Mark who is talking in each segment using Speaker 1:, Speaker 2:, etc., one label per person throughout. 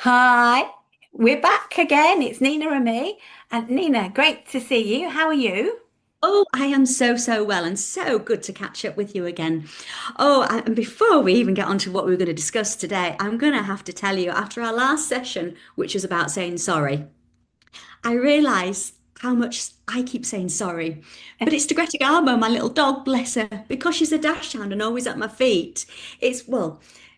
Speaker 1: Hi, we're back again. It's Nina and me. And Nina, great to see you. How are you?
Speaker 2: Oh, I am so well and so good to catch up with you again. Oh, and before we even get on to what we're going to discuss today, I'm going to have to tell you after our last session, which was about saying sorry, I realise how much I keep saying sorry. But it's to Greta Garbo, my little dog, bless her, because she's a dash hound and always at my feet.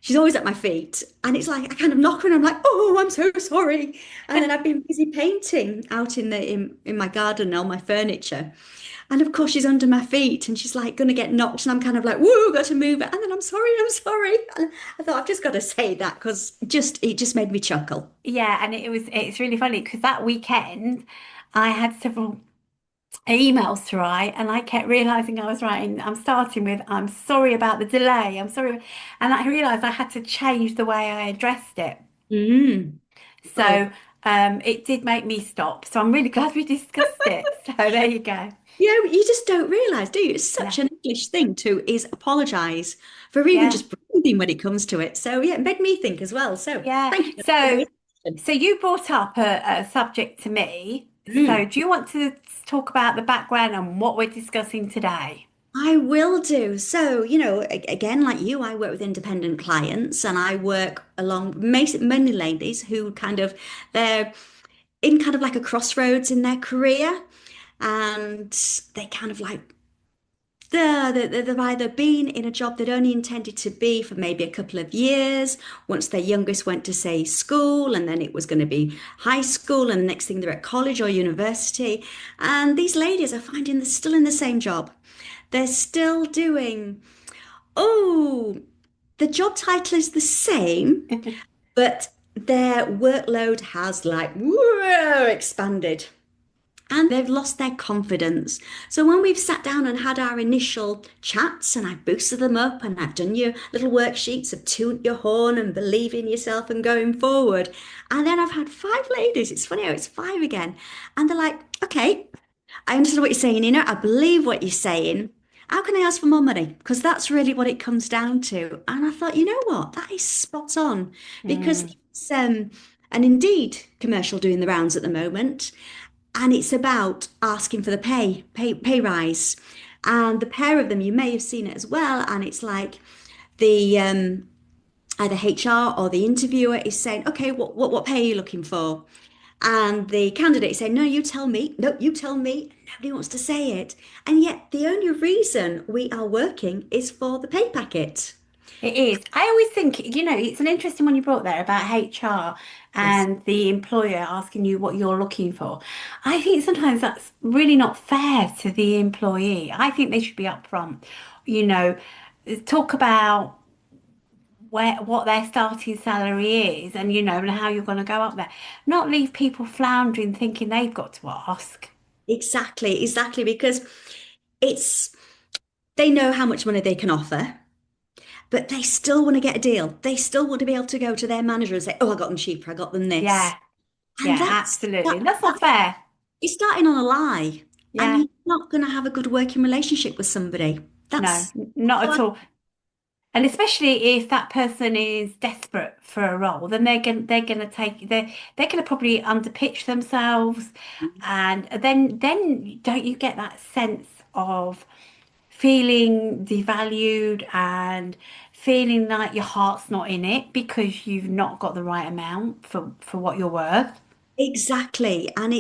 Speaker 2: She's always at my feet. And it's like I kind of knock her and I'm like, oh, I'm so sorry. And then I've been busy painting out in my garden, all my furniture. And of course, she's under my feet and she's like going to get knocked. And I'm kind of like, whoa, got to move it. And then I'm sorry. And I thought, I've just got to say that because it just made me chuckle.
Speaker 1: Yeah, and it's really funny because that weekend I had several emails to write and I kept realizing I was writing, I'm starting with, I'm sorry about the delay. I'm sorry. And I realized I had to change the way I addressed it.
Speaker 2: Mm. Oh,
Speaker 1: So it did make me stop. So I'm really glad we discussed it. So there you go.
Speaker 2: yeah, you just don't realise, do you? It's
Speaker 1: Yeah.
Speaker 2: such an English thing to is apologise for even
Speaker 1: Yeah.
Speaker 2: just breathing when it comes to it. So yeah, it made me think as well. So
Speaker 1: Yeah.
Speaker 2: thank you for the
Speaker 1: So
Speaker 2: suggestion.
Speaker 1: So you brought up a subject to me. So
Speaker 2: Mm.
Speaker 1: do you want to talk about the background and what we're discussing today?
Speaker 2: I will do. So, again, like you, I work with independent clients and I work along mainly ladies who they're in kind of like a crossroads in their career and they kind of like they've either been in a job they'd only intended to be for maybe a couple of years, once their youngest went to, say, school, and then it was going to be high school, and the next thing they're at college or university. And these ladies are finding they're still in the same job. They're still doing, oh, the job title is the same, but their workload has like whoa, expanded and they've lost their confidence. So when we've sat down and had our initial chats and I've boosted them up and I've done your little worksheets of toot your horn and believe in yourself and going forward. And then I've had five ladies. It's funny how it's five again. And they're like, okay, I understand what you're saying, Nina. I believe what you're saying. How can I ask for more money? Because that's really what it comes down to. And I thought, you know what? That is spot on because
Speaker 1: Mm,
Speaker 2: it's an Indeed commercial doing the rounds at the moment and it's about asking for the pay rise. And the pair of them, you may have seen it as well, and it's like the either HR or the interviewer is saying, okay, what pay are you looking for? And the candidate is saying, no, you tell me. No, you tell me. Nobody wants to say it. And yet the only reason we are working is for the pay packet.
Speaker 1: it is. I always think, it's an interesting one you brought there about HR
Speaker 2: Yes,
Speaker 1: and the employer asking you what you're looking for. I think sometimes that's really not fair to the employee. I think they should be upfront, you know, talk about what their starting salary is and and how you're going to go up there, not leave people floundering thinking they've got to ask.
Speaker 2: exactly, because it's they know how much money they can offer. But they still want to get a deal. They still want to be able to go to their manager and say, "Oh, I got them cheaper. I got them this."
Speaker 1: Yeah,
Speaker 2: And
Speaker 1: yeah, absolutely, that's not
Speaker 2: that's
Speaker 1: fair.
Speaker 2: you're starting on a lie, and
Speaker 1: Yeah,
Speaker 2: you're not going to have a good working relationship with somebody.
Speaker 1: no,
Speaker 2: That's
Speaker 1: not
Speaker 2: all
Speaker 1: at all. And especially if that person is desperate for a role, then they're gonna take they're gonna probably underpitch themselves, and then don't you get that sense of feeling devalued and feeling like your heart's not in it because you've not got the right amount for what you're worth.
Speaker 2: exactly. And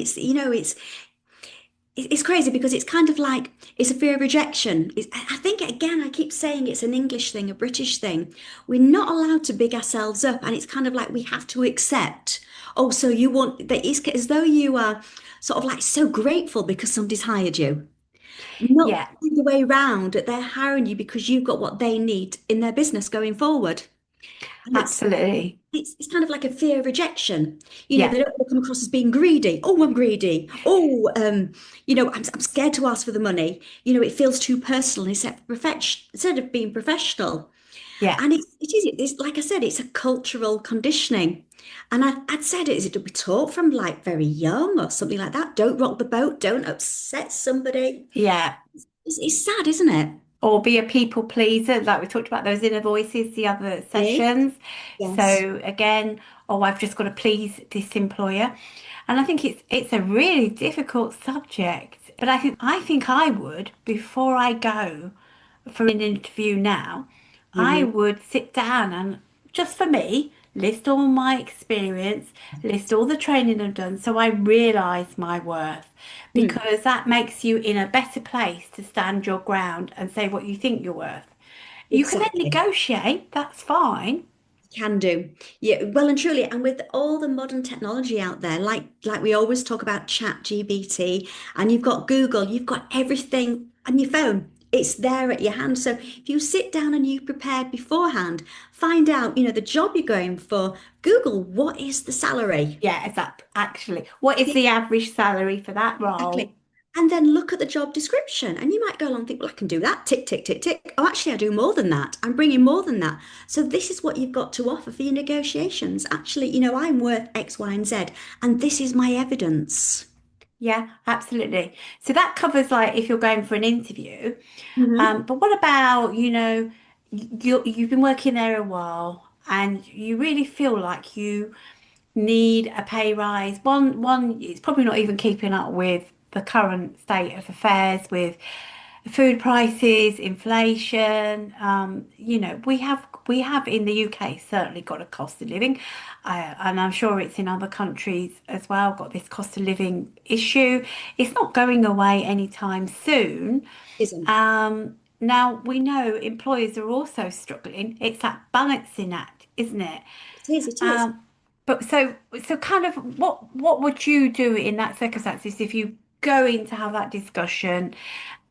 Speaker 2: it's crazy because it's kind of like it's a fear of rejection. I think again, I keep saying it's an English thing, a British thing. We're not allowed to big ourselves up, and it's kind of like we have to accept. Oh, so you want that? It's as though you are sort of like so grateful because somebody's hired you. Not
Speaker 1: Yeah,
Speaker 2: the way round. They're hiring you because you've got what they need in their business going forward. And
Speaker 1: absolutely.
Speaker 2: it's kind of like a fear of rejection.
Speaker 1: Yeah.
Speaker 2: They don't want to come across as being greedy. Oh, I'm greedy. Oh, I'm scared to ask for the money. It feels too personal instead of being professional.
Speaker 1: Yeah.
Speaker 2: And it's like I said, it's a cultural conditioning. And I'd said it, is it to be taught from like very young or something like that? Don't rock the boat, don't upset somebody.
Speaker 1: Yeah.
Speaker 2: It's sad, isn't it?
Speaker 1: or be a people pleaser, like we talked about those inner voices, the other
Speaker 2: Okay.
Speaker 1: sessions.
Speaker 2: Yes.
Speaker 1: So again, oh, I've just got to please this employer. And I think it's a really difficult subject. But I think I would, before I go for an interview now, I
Speaker 2: Hmm.
Speaker 1: would sit down and just for me, list all my experience, list all the training I've done so I realise my worth
Speaker 2: Hmm.
Speaker 1: because that makes you in a better place to stand your ground and say what you think you're worth. You can then
Speaker 2: Exactly.
Speaker 1: negotiate, that's fine.
Speaker 2: Can do. Yeah, well and truly, and with all the modern technology out there, like we always talk about Chat GBT, and you've got Google, you've got everything on your phone. It's there at your hand. So if you sit down and you prepared beforehand, find out, the job you're going for, Google what is the salary?
Speaker 1: Yeah, it's up actually. What is
Speaker 2: Yeah,
Speaker 1: the average salary for that role?
Speaker 2: exactly. And then look at the job description, and you might go along and think, well, I can do that. Tick, tick, tick, tick. Oh, actually, I do more than that. I'm bringing more than that. So this is what you've got to offer for your negotiations. Actually, I'm worth X, Y, and Z, and this is my evidence.
Speaker 1: Yeah, absolutely. So that covers like if you're going for an interview.
Speaker 2: Hmm.
Speaker 1: But what about, you've been working there a while and you really feel like you need a pay rise. One, it's probably not even keeping up with the current state of affairs with food prices, inflation. We have in the UK certainly got a cost of living, and I'm sure it's in other countries as well. Got this cost of living issue. It's not going away anytime soon.
Speaker 2: Isn't.
Speaker 1: Now we know employers are also struggling. It's that balancing act, isn't it?
Speaker 2: It is, it is.
Speaker 1: Um, but so kind of what would you do in that circumstances if you go in to have that discussion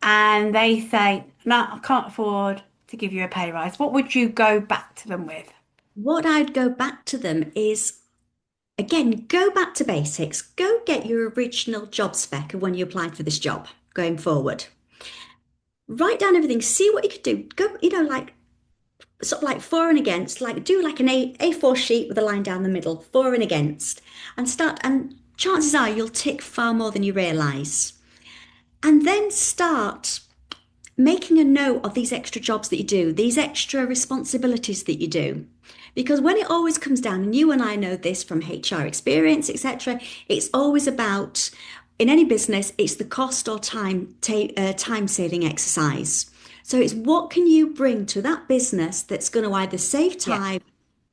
Speaker 1: and they say, no, I can't afford to give you a pay rise. What would you go back to them with?
Speaker 2: What I'd go back to them is, again, go back to basics. Go get your original job spec of when you applied for this job going forward. Write down everything, see what you could do. Go, like sort of like for and against, like do like an A4 sheet with a line down the middle, for and against, and start. And chances are you'll tick far more than you realize. And then start making a note of these extra jobs that you do, these extra responsibilities that you do. Because when it always comes down, and you and I know this from HR experience, etc., it's always about, in any business, it's the cost or time saving exercise. So it's what can you bring to that business that's going to either save
Speaker 1: Yeah,
Speaker 2: time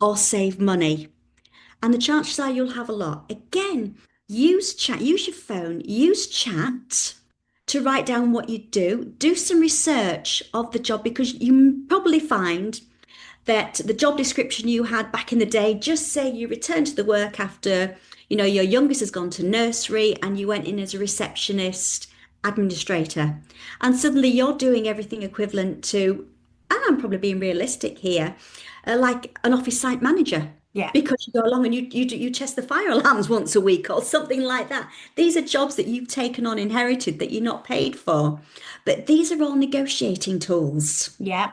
Speaker 2: or save money. And the chances are you'll have a lot. Again, use chat, use your phone, use chat to write down what you do. Do some research of the job because you probably find that the job description you had back in the day, just say you returned to the work after, your youngest has gone to nursery and you went in as a receptionist, administrator, and suddenly you're doing everything equivalent to, and I'm probably being realistic here, like an office site manager.
Speaker 1: yeah,
Speaker 2: Because you go along and you test the fire alarms once a week or something like that. These are jobs that you've taken on inherited that you're not paid for. But these are all negotiating tools.
Speaker 1: yeah,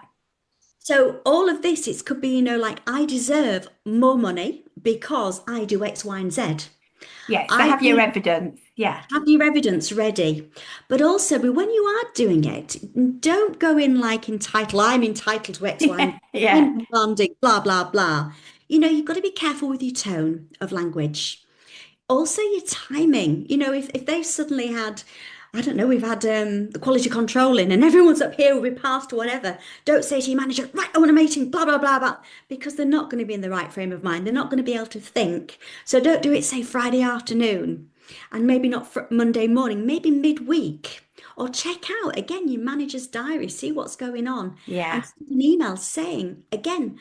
Speaker 2: So all of this, it could be, like I deserve more money because I do X, Y, and Z.
Speaker 1: yeah. So
Speaker 2: I
Speaker 1: have your
Speaker 2: need
Speaker 1: evidence. Yeah,
Speaker 2: have your evidence ready. But also, but when you are doing it, don't go in like entitled, I'm entitled to X, Y, and
Speaker 1: yeah, yeah,
Speaker 2: I'm demanding, blah, blah, blah. You've got to be careful with your tone of language. Also, your timing. If they've suddenly had, I don't know, we've had the quality control in and everyone's up here, we'll be passed or whatever. Don't say to your manager, right, I want a meeting, blah, blah, blah, blah, because they're not going to be in the right frame of mind. They're not going to be able to think. So don't do it, say, Friday afternoon and maybe not Monday morning, maybe midweek. Or check out again your manager's diary, see what's going on, and
Speaker 1: yeah,
Speaker 2: send an email saying, again,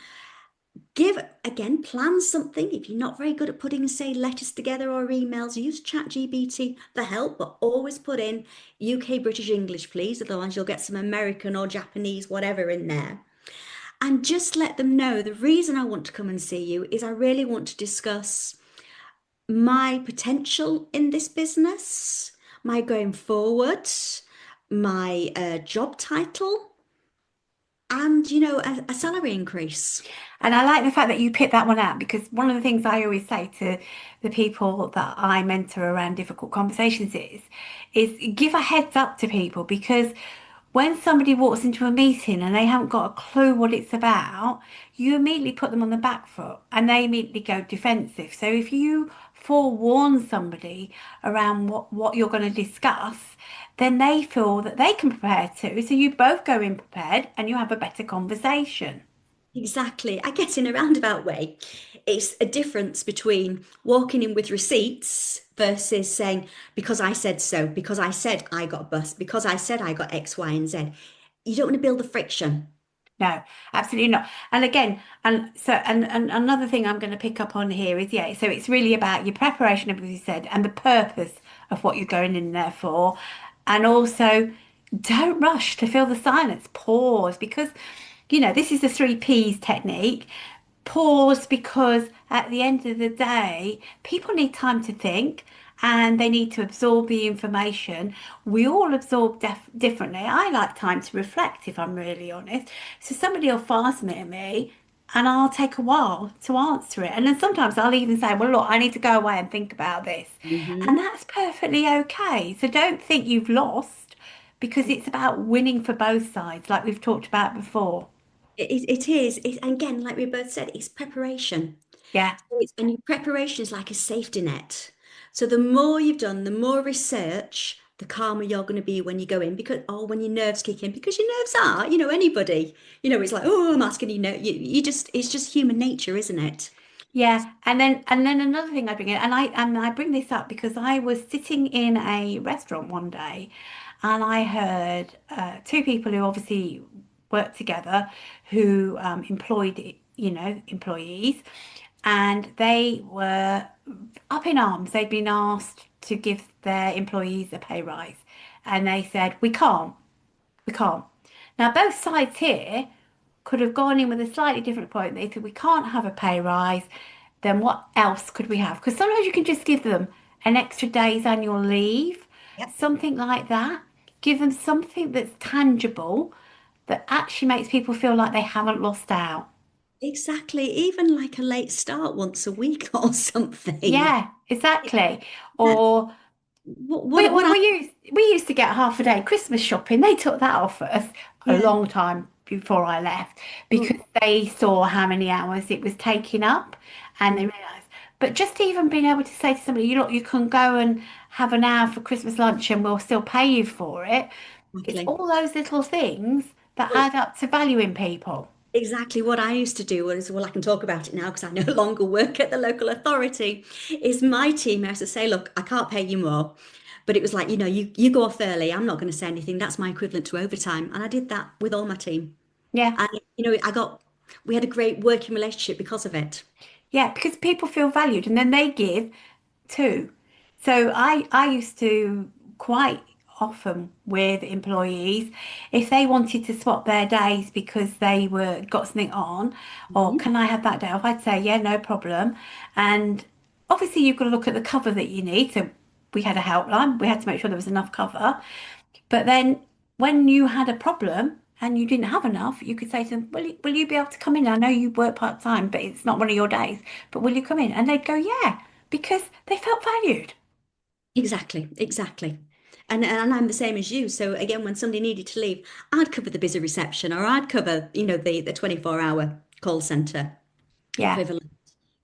Speaker 2: plan something. If you're not very good at putting, say, letters together or emails, use ChatGPT for help, but always put in UK British English, please. Otherwise, you'll get some American or Japanese, whatever, in there. And just let them know the reason I want to come and see you is I really want to discuss my potential in this business, my going forward, my job title, and, a salary increase.
Speaker 1: And I like the fact that you picked that one out because one of the things I always say to the people that I mentor around difficult conversations is give a heads up to people because when somebody walks into a meeting and they haven't got a clue what it's about, you immediately put them on the back foot and they immediately go defensive. So if you forewarn somebody around what you're going to discuss, then they feel that they can prepare too. So you both go in prepared and you have a better conversation.
Speaker 2: Exactly. I guess in a roundabout way, it's a difference between walking in with receipts versus saying, because I said so, because I said I got a bus, because I said I got X, Y, and Z. You don't want to build the friction.
Speaker 1: No, absolutely not. And again, and another thing I'm going to pick up on here is yeah, so it's really about your preparation, as you said, and the purpose of what you're going in there for. And also don't rush to fill the silence. Pause because this is the three P's technique. Pause because at the end of the day, people need time to think and they need to absorb the information. We all absorb differently. I like time to reflect, if I'm really honest. So somebody will fast me at me and I'll take a while to answer it. And then sometimes I'll even say, well, look, I need to go away and think about this. And
Speaker 2: Hmm.
Speaker 1: that's perfectly okay. So don't think you've lost because it's about winning for both sides, like we've talked about before.
Speaker 2: It is. And again, like we both said, it's preparation.
Speaker 1: Yeah.
Speaker 2: And your preparation is like a safety net. So the more you've done, the more research, the calmer you're going to be when you go in, because or when your nerves kick in, because your nerves are, anybody, it's like, oh, I'm asking you just it's just human nature, isn't it?
Speaker 1: Yeah, and then another thing I bring in, and I bring this up because I was sitting in a restaurant one day, and I heard two people who obviously worked together, who employed employees, and they were up in arms. They'd been asked to give their employees a pay rise, and they said we can't. Now both sides here could have gone in with a slightly different point. They said, we can't have a pay rise. Then what else could we have? Because sometimes you can just give them an extra day's annual leave,
Speaker 2: Yep.
Speaker 1: something like that. Give them something that's tangible that actually makes people feel like they haven't lost out.
Speaker 2: Exactly. Even like a late start once a week or something.
Speaker 1: Yeah, exactly.
Speaker 2: That
Speaker 1: Or
Speaker 2: what
Speaker 1: We,
Speaker 2: what
Speaker 1: we,
Speaker 2: what I
Speaker 1: we used to get half a day Christmas shopping. They took that off us a
Speaker 2: yeah.
Speaker 1: long time before I left because
Speaker 2: Well,
Speaker 1: they saw how many hours it was taking up and they realised. But just even being able to say to somebody, you look, you can go and have an hour for Christmas lunch and we'll still pay you for it. It's
Speaker 2: exactly.
Speaker 1: all those little things that
Speaker 2: Well,
Speaker 1: add up to valuing people.
Speaker 2: exactly what I used to do was, well, I can talk about it now because I no longer work at the local authority, is my team has to say, look, I can't pay you more. But it was like, you go off early. I'm not going to say anything. That's my equivalent to overtime. And I did that with all my team.
Speaker 1: Yeah.
Speaker 2: And, we had a great working relationship because of it.
Speaker 1: Yeah, because people feel valued and then they give too. So I used to quite often with employees, if they wanted to swap their days because they were got something on, or
Speaker 2: Mhm.
Speaker 1: can I have that day off? I'd say, yeah, no problem. And obviously you've got to look at the cover that you need. So we had a helpline. We had to make sure there was enough cover. But then when you had a problem and you didn't have enough, you could say to them, will you be able to come in? I know you work part time, but it's not one of your days, but will you come in? And they'd go, yeah, because they felt valued.
Speaker 2: Exactly, exactly. And I'm the same as you. So again, when somebody needed to leave, I'd cover the busy reception or I'd cover, the 24-hour call center
Speaker 1: Yeah,
Speaker 2: equivalent.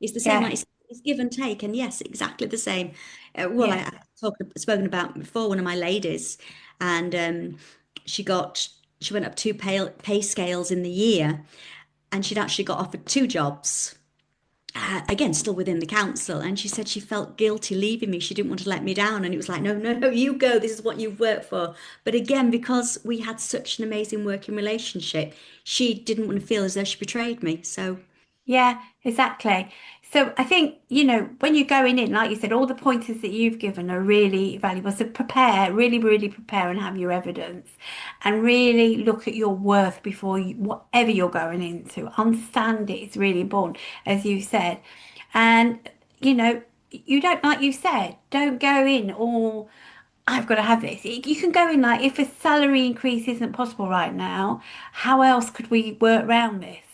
Speaker 2: It's the same,
Speaker 1: yeah,
Speaker 2: like it's give and take. And yes, exactly the same. Well,
Speaker 1: yeah,
Speaker 2: I spoken about before one of my ladies, and she got she went up two pay scales in the year, and she'd actually got offered two jobs. Again, still within the council, and she said she felt guilty leaving me. She didn't want to let me down, and it was like, no, no, no, you go. This is what you've worked for. But again, because we had such an amazing working relationship, she didn't want to feel as though she betrayed me. So
Speaker 1: yeah, exactly. So I think, when you're going in, like you said, all the pointers that you've given are really valuable. So prepare, really, really prepare and have your evidence and really look at your worth before whatever you're going into. Understand it. It's really important, as you said. And, you don't, like you said, don't go in all I've got to have this. You can go in like, if a salary increase isn't possible right now, how else could we work around this?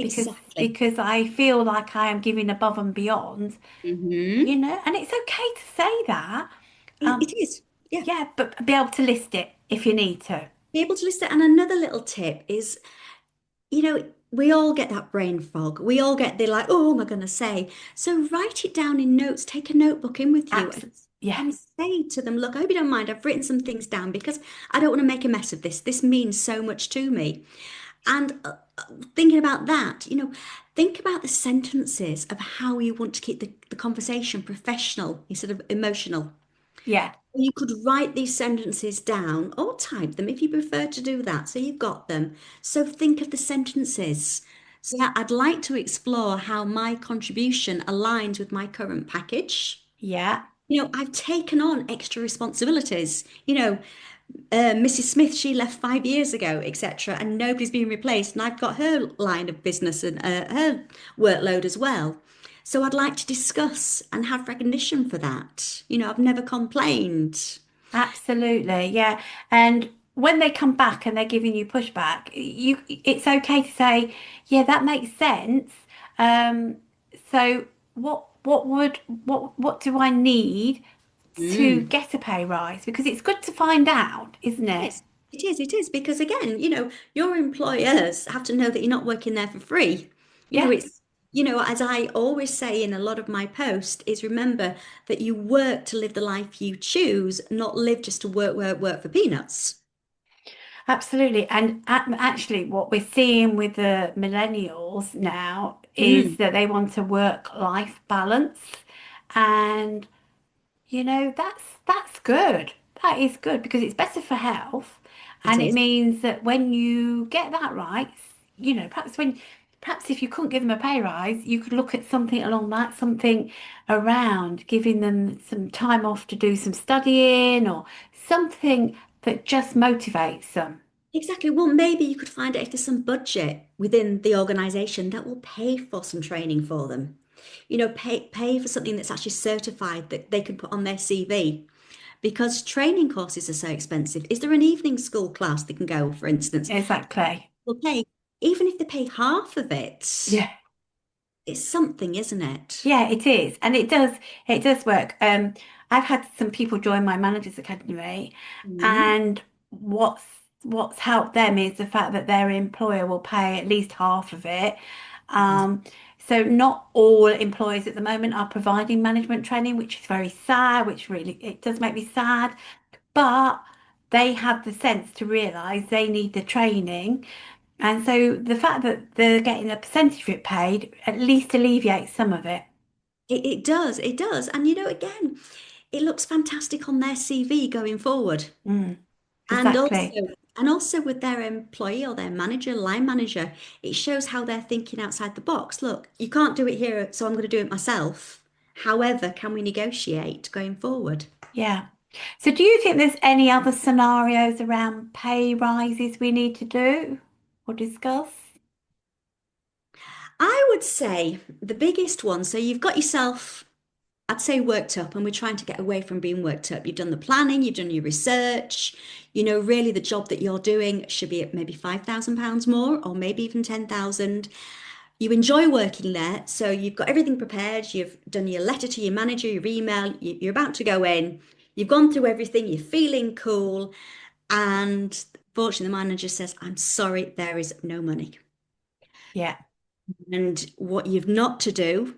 Speaker 1: Because
Speaker 2: exactly.
Speaker 1: because I feel like I am giving above and beyond,
Speaker 2: Hmm.
Speaker 1: and it's okay to say that.
Speaker 2: It is. Yeah.
Speaker 1: Yeah, but be able to list it if you need to.
Speaker 2: be able to list it. And another little tip is, we all get that brain fog. We all get the like, oh, what am I going to say? So write it down in notes, take a notebook in with you
Speaker 1: Absolutely. Yeah,
Speaker 2: and say to them, look, I hope you don't mind. I've written some things down because I don't want to make a mess of this. This means so much to me. And thinking about that, think about the sentences of how you want to keep the conversation professional instead of emotional.
Speaker 1: yeah,
Speaker 2: You could write these sentences down or type them if you prefer to do that. So you've got them. So think of the sentences. So I'd like to explore how my contribution aligns with my current package.
Speaker 1: yeah.
Speaker 2: I've taken on extra responsibilities. Mrs. Smith, she left 5 years ago, etc., and nobody's been replaced. And I've got her line of business and her workload as well. So I'd like to discuss and have recognition for that. I've never complained.
Speaker 1: Absolutely, yeah. And when they come back and they're giving you pushback, it's okay to say, yeah, that makes sense. Um, so what do I need to
Speaker 2: Mm.
Speaker 1: get a pay rise? Because it's good to find out, isn't it?
Speaker 2: Yes, it is, because again, your employers have to know that you're not working there for free.
Speaker 1: Yeah,
Speaker 2: As I always say in a lot of my posts, is remember that you work to live the life you choose, not live just to work, work, work for peanuts.
Speaker 1: absolutely. And actually, what we're seeing with the millennials now is
Speaker 2: Mm,
Speaker 1: that they want a work-life balance. And that's good. That is good because it's better for health,
Speaker 2: it
Speaker 1: and it
Speaker 2: is.
Speaker 1: means that when you get that right, perhaps if you couldn't give them a pay rise, you could look at something along that, something around giving them some time off to do some studying or something that just motivates them.
Speaker 2: Exactly. Well, maybe you could find out if there's some budget within the organization that will pay for some training for them. Pay for something that's actually certified that they can put on their CV. Because training courses are so expensive. Is there an evening school class they can go, for instance?
Speaker 1: Exactly.
Speaker 2: Will pay, even if they pay half of it,
Speaker 1: Yeah.
Speaker 2: it's something, isn't it?
Speaker 1: Yeah, it is, and it does work. I've had some people join my managers academy,
Speaker 2: Mm.
Speaker 1: and what's what's helped them is the fact that their employer will pay at least half of it. Um, so not all employers at the moment are providing management training, which is very sad, which really it does make me sad, but they have the sense to realise they need the training. And so the fact that they're getting a percentage of it paid at least alleviates some of it.
Speaker 2: It does, it does. And again, it looks fantastic on their CV going forward.
Speaker 1: Mm,
Speaker 2: And
Speaker 1: exactly.
Speaker 2: also, and also with their employee or their manager, line manager, it shows how they're thinking outside the box. Look, you can't do it here, so I'm going to do it myself. However, can we negotiate going forward?
Speaker 1: Yeah. So do you think there's any other scenarios around pay rises we need to do or discuss?
Speaker 2: I would say the biggest one. So you've got yourself, I'd say, worked up, and we're trying to get away from being worked up. You've done the planning, you've done your research. Really the job that you're doing should be at maybe £5,000 more, or maybe even 10,000. You enjoy working there, so you've got everything prepared. You've done your letter to your manager, your email, you're about to go in. You've gone through everything, you're feeling cool, and fortunately, the manager says, I'm sorry, there is no money.
Speaker 1: Yeah.
Speaker 2: And what you've not to do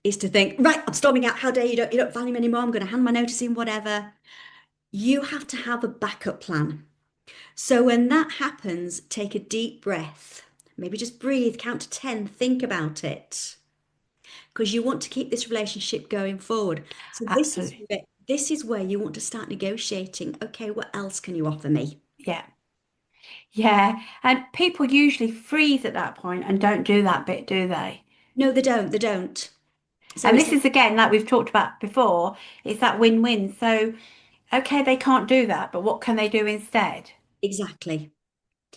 Speaker 2: is to think, right, I'm storming out. How dare you don't value me anymore. I'm going to hand my notice in, whatever. You have to have a backup plan. So when that happens, take a deep breath. Maybe just breathe, count to 10, think about it. Because you want to keep this relationship going forward. So
Speaker 1: Absolutely.
Speaker 2: this is where you want to start negotiating. Okay, what else can you offer me?
Speaker 1: Yeah. Yeah. And people usually freeze at that point and don't do that bit, do they?
Speaker 2: No, they don't. They don't. So
Speaker 1: And
Speaker 2: it's
Speaker 1: this
Speaker 2: like,
Speaker 1: is again, like we've talked about before, it's that win-win. So, okay, they can't do that, but what can they do instead?
Speaker 2: exactly.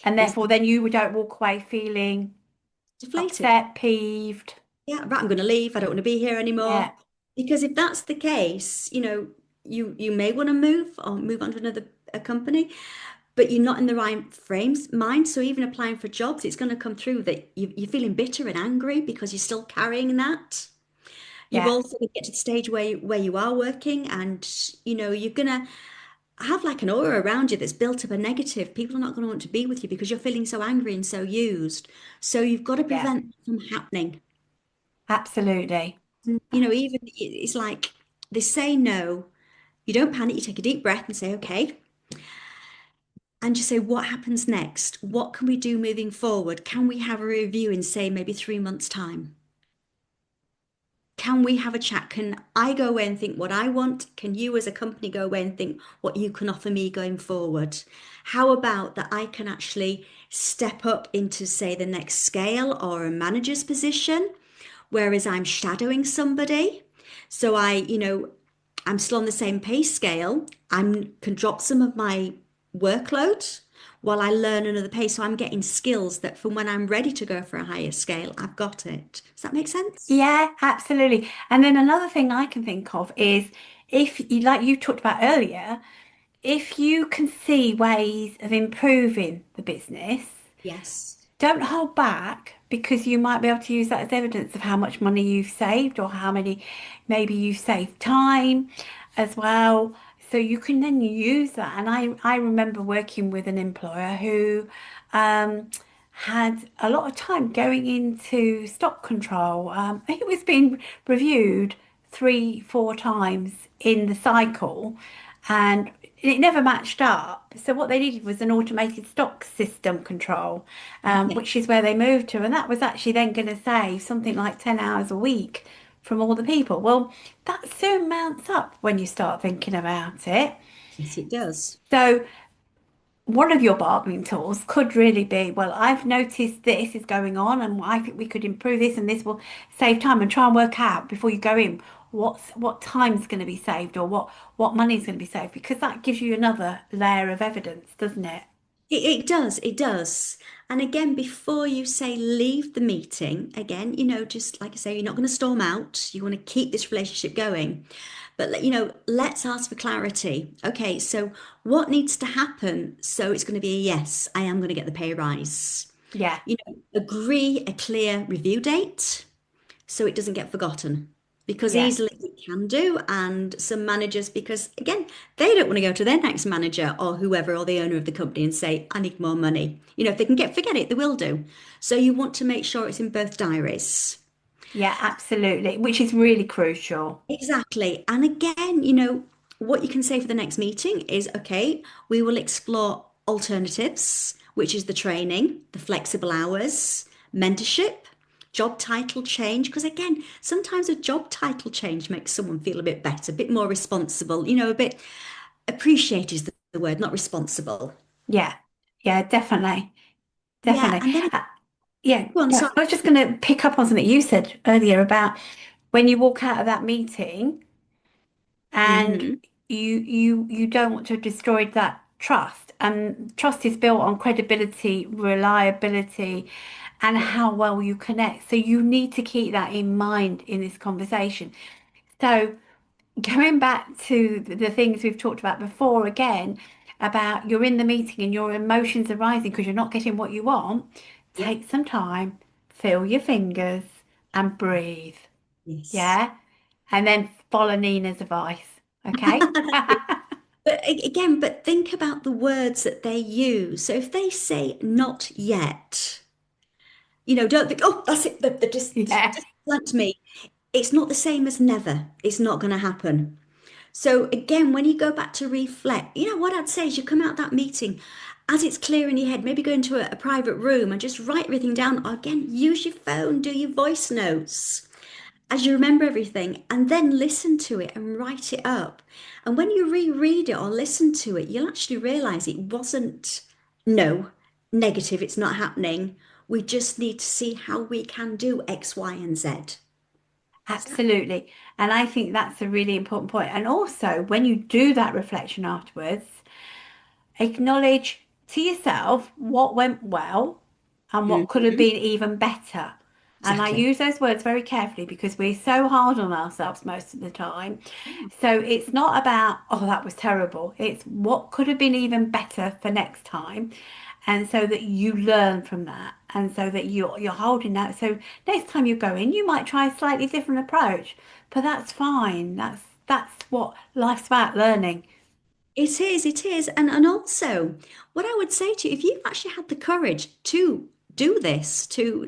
Speaker 1: And
Speaker 2: It's
Speaker 1: therefore, then you don't walk away feeling
Speaker 2: deflated.
Speaker 1: upset, peeved.
Speaker 2: Yeah, right, I'm going to leave. I don't want to be here anymore.
Speaker 1: Yeah.
Speaker 2: Because if that's the case, you may want to move or move on to another a company, but you're not in the right frames mind. So even applying for jobs, it's going to come through that you're feeling bitter and angry because you're still carrying that. You've
Speaker 1: Yeah.
Speaker 2: also get to the stage where you are working, and you're gonna. have like an aura around you that's built up a negative. People are not going to want to be with you because you're feeling so angry and so used. So you've got to
Speaker 1: Yeah,
Speaker 2: prevent that from happening.
Speaker 1: absolutely.
Speaker 2: You know, even it's like they say no, you don't panic, you take a deep breath and say, okay, and just say, what happens next? What can we do moving forward? Can we have a review in, say, maybe 3 months' time? Can we have a chat? Can I go away and think what I want? Can you, as a company, go away and think what you can offer me going forward? How about that I can actually step up into, say, the next scale or a manager's position, whereas I'm shadowing somebody? So I'm still on the same pay scale. I can drop some of my workload while I learn another pay. So I'm getting skills that from when I'm ready to go for a higher scale, I've got it. Does that make sense?
Speaker 1: Yeah, absolutely. And then another thing I can think of is if you, like you talked about earlier, if you can see ways of improving the business,
Speaker 2: Yes.
Speaker 1: don't hold back because you might be able to use that as evidence of how much money you've saved or how many, maybe you've saved time as well. So you can then use that. And I remember working with an employer who um, had a lot of time going into stock control. It was being reviewed 3, 4 times in the cycle and it never matched up. So what they needed was an automated stock system control,
Speaker 2: Okay.
Speaker 1: which is where they moved to, and that was actually then going to save something like 10 hours a week from all the people. Well, that soon mounts up when you start thinking about it.
Speaker 2: Yes, it does.
Speaker 1: So one of your bargaining tools could really be, well, I've noticed this is going on and I think we could improve this and this will save time and try and work out before you go in what time's going to be saved or what money's going to be saved because that gives you another layer of evidence, doesn't it?
Speaker 2: It does, it does. And again, before you say leave the meeting, again, just like I say, you're not going to storm out. You want to keep this relationship going. But, let's ask for clarity. Okay, so what needs to happen? So it's going to be a yes, I am going to get the pay rise.
Speaker 1: Yeah,
Speaker 2: Agree a clear review date so it doesn't get forgotten because
Speaker 1: yeah,
Speaker 2: easily it can do. And some managers, because again, they don't want to go to their next manager or whoever or the owner of the company and say, I need more money. If they can forget it, they will do. So you want to make sure it's in both diaries.
Speaker 1: yeah, absolutely, which is really crucial.
Speaker 2: Exactly. And again, what you can say for the next meeting is, okay, we will explore alternatives, which is the training, the flexible hours, mentorship, job title change. Because again, sometimes a job title change makes someone feel a bit better, a bit more responsible, a bit appreciate is the word, not responsible.
Speaker 1: Yeah, yeah, definitely,
Speaker 2: Yeah.
Speaker 1: definitely.
Speaker 2: And then,
Speaker 1: Yeah,
Speaker 2: go on,
Speaker 1: yeah.
Speaker 2: sorry.
Speaker 1: I was just going to pick up on something you said earlier about when you walk out of that meeting and
Speaker 2: Hmm.
Speaker 1: you don't want to have destroyed that trust. And trust is built on credibility, reliability, and how well you connect. So you need to keep that in mind in this conversation. So going back to the things we've talked about before again, about you're in the meeting and your emotions are rising because you're not getting what you want,
Speaker 2: Yep.
Speaker 1: take some time, feel your fingers and breathe.
Speaker 2: Yes.
Speaker 1: Yeah. And then follow Nina's advice. Okay.
Speaker 2: But but think about the words that they use. So if they say not yet, don't think, oh, that's it. They're
Speaker 1: Yeah.
Speaker 2: just blunt me. It's not the same as never. It's not going to happen. So again, when you go back to reflect, what I'd say is you come out that meeting as it's clear in your head, maybe go into a private room and just write everything down. Or again, use your phone, do your voice notes as you remember everything, and then listen to it and write it up. And when you reread it or listen to it, you'll actually realize it wasn't no negative, it's not happening. We just need to see how we can do X, Y, and Z. Is that
Speaker 1: Absolutely. And I think that's a really important point. And also, when you do that reflection afterwards, acknowledge to yourself what went well and what could have
Speaker 2: Mhm.
Speaker 1: been even better. And I
Speaker 2: Exactly?
Speaker 1: use those words very carefully because we're so hard on ourselves most of the time. So it's not about, oh, that was terrible. It's what could have been even better for next time. And so that you learn from that. And so that you're holding that. So next time you go in, you might try a slightly different approach. But that's fine. That's what life's about, learning.
Speaker 2: It is, it is. And also, what I would say to you, if you've actually had the courage to do this, to,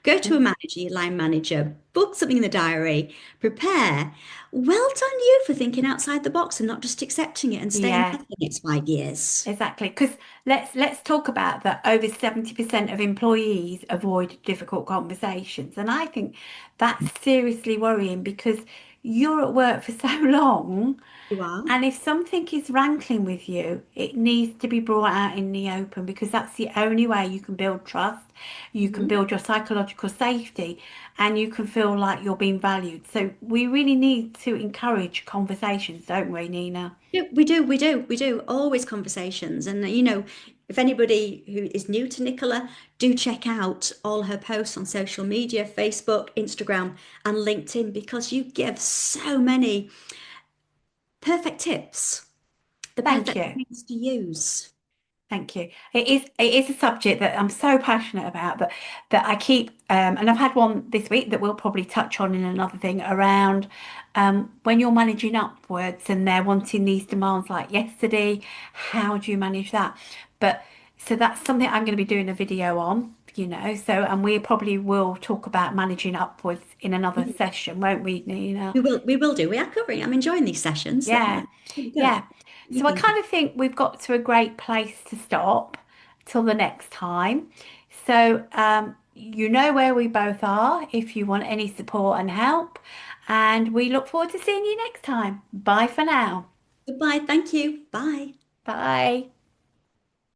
Speaker 2: go to a manager, your line manager, book something in the diary, prepare, well done you for thinking outside the box and not just accepting it and staying
Speaker 1: Yeah.
Speaker 2: there for the next 5 years.
Speaker 1: Exactly, because let's talk about that. Over 70% of employees avoid difficult conversations, and I think that's seriously worrying because you're at work for so long,
Speaker 2: You are?
Speaker 1: and if something is rankling with you, it needs to be brought out in the open because that's the only way you can build trust, you can
Speaker 2: Mhm.
Speaker 1: build your psychological safety, and you can feel like you're being valued. So we really need to encourage conversations, don't we, Nina?
Speaker 2: Yeah, we do. Always conversations. And, if anybody who is new to Nicola, do check out all her posts on social media, Facebook, Instagram, and LinkedIn, because you give so many perfect tips, the
Speaker 1: Thank
Speaker 2: perfect
Speaker 1: you.
Speaker 2: things to use.
Speaker 1: Thank you. It is a subject that I'm so passionate about that I keep and I've had one this week that we'll probably touch on in another thing around when you're managing upwards and they're wanting these demands like yesterday, how do you manage that? But so that's something I'm going to be doing a video on, so and we probably will talk about managing upwards in another
Speaker 2: Mm.
Speaker 1: session, won't we, Nina?
Speaker 2: We will do. We are covering. I'm enjoying these sessions.
Speaker 1: Yeah,
Speaker 2: That's really good.
Speaker 1: yeah.
Speaker 2: What are you
Speaker 1: So I
Speaker 2: thinking?
Speaker 1: kind of think we've got to a great place to stop till the next time. So you know where we both are if you want any support and help. And we look forward to seeing you next time. Bye for now.
Speaker 2: Goodbye. Thank you. Bye.
Speaker 1: Bye.